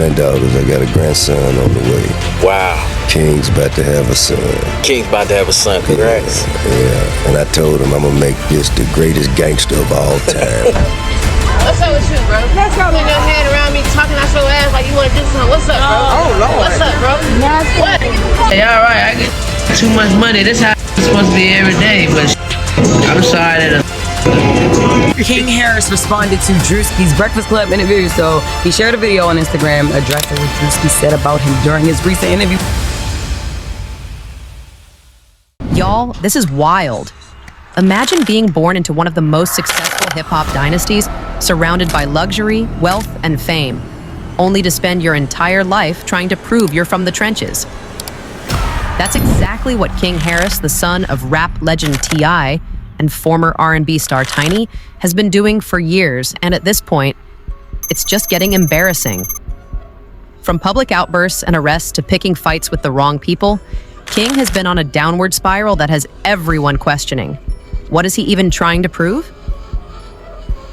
granddaughters. I got a grandson on the way. Wow. King's about to have a son. King's about to have a son. Congrats. Yeah. And I told him I'm gonna make this the greatest gangster of all time. What's up with you, bro? Let's go. Putting your hand around me, talking out your ass like you want to do something. What's up, bro? Oh, Lord. What's up, bro? What? Hey, all right, I get too much money. This how it's supposed to be every day, but I'm sorry that King Harris responded to Drewski's Breakfast Club interview, so he shared a video on Instagram addressing what Drewski said about him during his recent interview. Y'all, this is wild. Imagine being born into one of the most successful hip-hop dynasties, surrounded by luxury, wealth, and fame, only to spend your entire life trying to prove you're from the trenches. That's exactly what King Harris, the son of rap legend T.I. and former R&B star Tiny, has been doing for years, and at this point, it's just getting embarrassing. From public outbursts and arrests to picking fights with the wrong people, King has been on a downward spiral that has everyone questioning. What is he even trying to prove?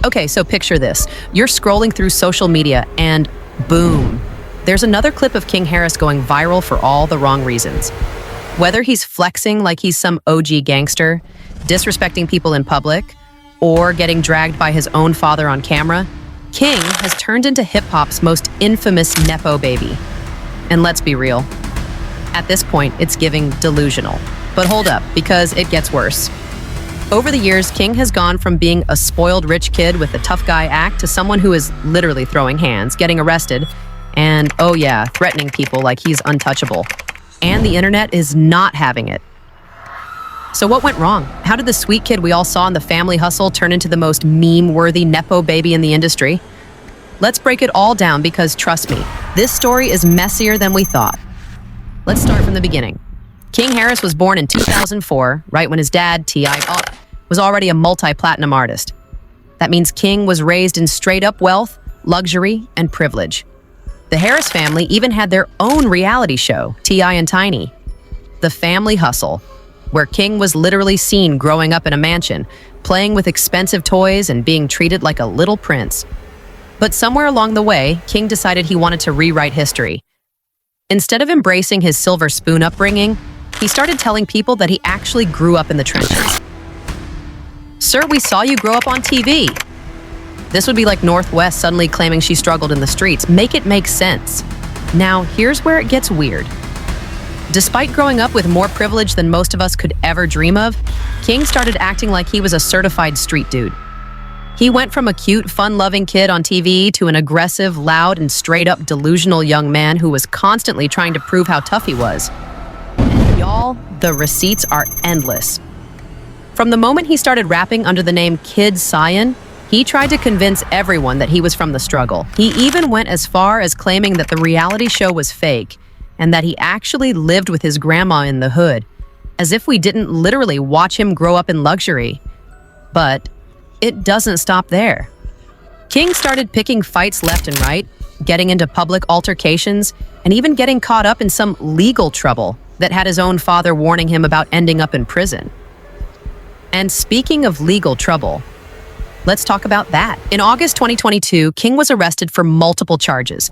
Okay, so picture this. You're scrolling through social media and boom, there's another clip of King Harris going viral for all the wrong reasons. Whether he's flexing like he's some OG gangster, disrespecting people in public, or getting dragged by his own father on camera, King has turned into hip-hop's most infamous Nepo baby. And let's be real, at this point, it's giving delusional. But hold up, because it gets worse. Over the years, King has gone from being a spoiled rich kid with a tough guy act to someone who is literally throwing hands, getting arrested, and, oh yeah, threatening people like he's untouchable. And the internet is not having it. So what went wrong? How did the sweet kid we all saw in The Family Hustle turn into the most meme-worthy Nepo baby in the industry? Let's break it all down because, trust me, this story is messier than we thought. Let's start from the beginning. King Harris was born in 2004, right when his dad, T.I., was already a multi-platinum artist. That means King was raised in straight-up wealth, luxury, and privilege. The Harris family even had their own reality show, T.I. and Tiny, The Family Hustle, where King was literally seen growing up in a mansion, playing with expensive toys and being treated like a little prince. But somewhere along the way, King decided he wanted to rewrite history. Instead of embracing his silver spoon upbringing, he started telling people that he actually grew up in the trenches. Sir, we saw you grow up on TV. This would be like Northwest suddenly claiming she struggled in the streets. Make it make sense. Now, here's where it gets weird. Despite growing up with more privilege than most of us could ever dream of, King started acting like he was a certified street dude. He went from a cute, fun-loving kid on TV to an aggressive, loud, and straight-up delusional young man who was constantly trying to prove how tough he was. And y'all, the receipts are endless. From the moment he started rapping under the name Kid Cyan, he tried to convince everyone that he was from the struggle. He even went as far as claiming that the reality show was fake and that he actually lived with his grandma in the hood, as if we didn't literally watch him grow up in luxury. But it doesn't stop there. King started picking fights left and right, getting into public altercations, and even getting caught up in some legal trouble that had his own father warning him about ending up in prison. And speaking of legal trouble, let's talk about that. In August 2022, King was arrested for multiple charges,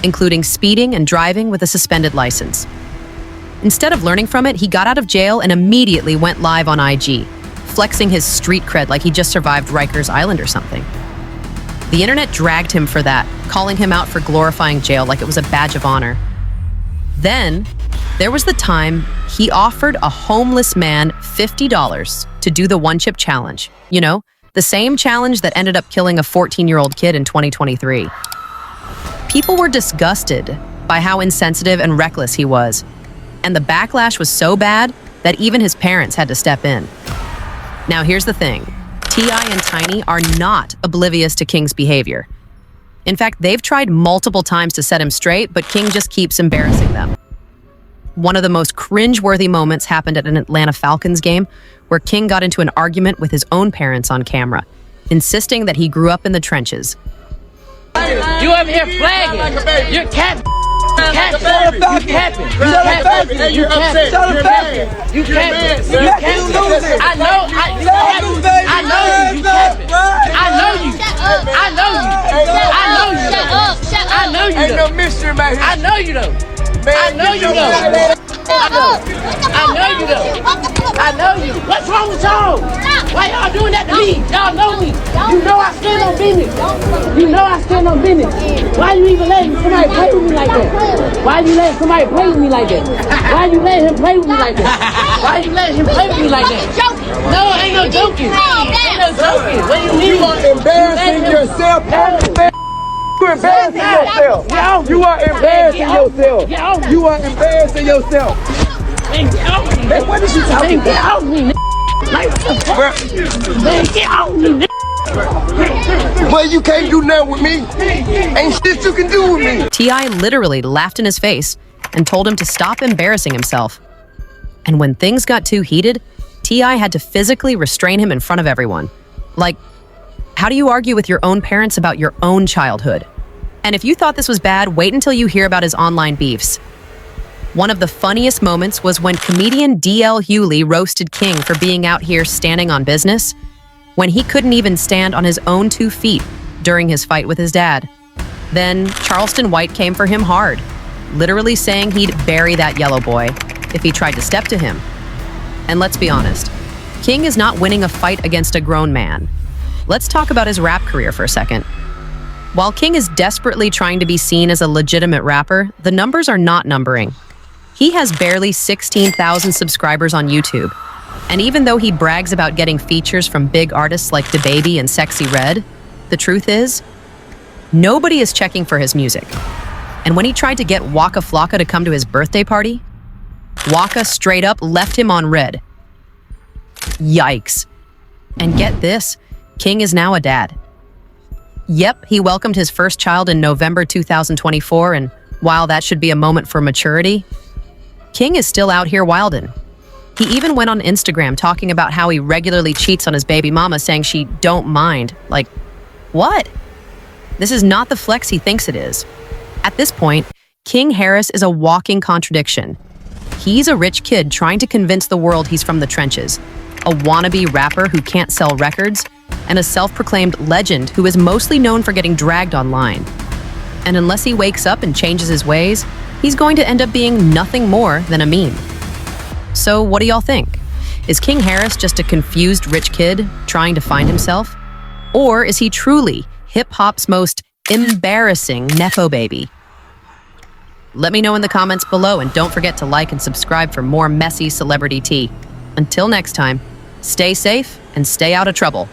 including speeding and driving with a suspended license. Instead of learning from it, he got out of jail and immediately went live on IG, flexing his street cred like he just survived Rikers Island or something. The internet dragged him for that, calling him out for glorifying jail like it was a badge of honor. Then, there was the time he offered a homeless man $50 to do the one-chip challenge. You know, the same challenge that ended up killing a 14-year-old kid in 2023. People were disgusted by how insensitive and reckless he was, and the backlash was so bad that even his parents had to step in. Now here's the thing, T.I. and Tiny are not oblivious to King's behavior. In fact, they've tried multiple times to set him straight, but King just keeps embarrassing them. One of the most cringe-worthy moments happened at an Atlanta Falcons game where King got into an argument with his own parents on camera, insisting that he grew up in the trenches. You over here flagging. You're capping. You capping. You capping. I know you. you Ain't though. no mystery about here. I know you though. I know you though. I know you though. I know you. What's wrong with y'all? Why y'all doing that to me? Y'all know me. You know I stand on business. You know I stand on business. Why you even letting somebody play with me like that? Why you letting somebody play with me like that? Why you letting him play with me like that? Why you letting him play with me like that? No, ain't no joking. Ain't no joking. What do you mean? You are embarrassing yourself. You embarrassing yourself. You are embarrassing yourself. You are embarrassing yourself. Man, what is you talking about? Get off me, nigga. Like, what the fuck? Man, get off me, nigga. Well, you can't do nothing with me. Ain't shit you can do with me. T.I. literally laughed in his face and told him to stop embarrassing himself. And when things got too heated, T.I. had to physically restrain him in front of everyone. Like, how do you argue with your own parents about your own childhood? And if you thought this was bad, wait until you hear about his online beefs. One of the funniest moments was when comedian D.L. Hewley roasted King for being out here standing on business when he couldn't even stand on his own 2 feet during his fight with his dad. Then Charleston White came for him hard, literally saying he'd bury that yellow boy if he tried to step to him. And let's be honest, King is not winning a fight against a grown man. Let's talk about his rap career for a second. While King is desperately trying to be seen as a legitimate rapper, the numbers are not numbering. He has barely 16,000 subscribers on YouTube. And even though he brags about getting features from big artists like DaBaby and Sexy Red, the truth is, nobody is checking for his music. And when he tried to get Waka Flocka to come to his birthday party, Waka straight up left him on red. Yikes. And get this, King is now a dad. Yep, he welcomed his first child in November 2024, and while that should be a moment for maturity, King is still out here wildin'. He even went on Instagram talking about how he regularly cheats on his baby mama, saying she don't mind. Like, what? This is not the flex he thinks it is. At this point, King Harris is a walking contradiction. He's a rich kid trying to convince the world he's from the trenches, a wannabe rapper who can't sell records, and a self-proclaimed legend who is mostly known for getting dragged online. And unless he wakes up and changes his ways, he's going to end up being nothing more than a meme. So what do y'all think? Is King Harris just a confused rich kid trying to find himself? Or is he truly hip-hop's most embarrassing Nepo baby? Let me know in the comments below, and don't forget to like and subscribe for more messy celebrity tea. Until next time, stay safe and stay out of trouble.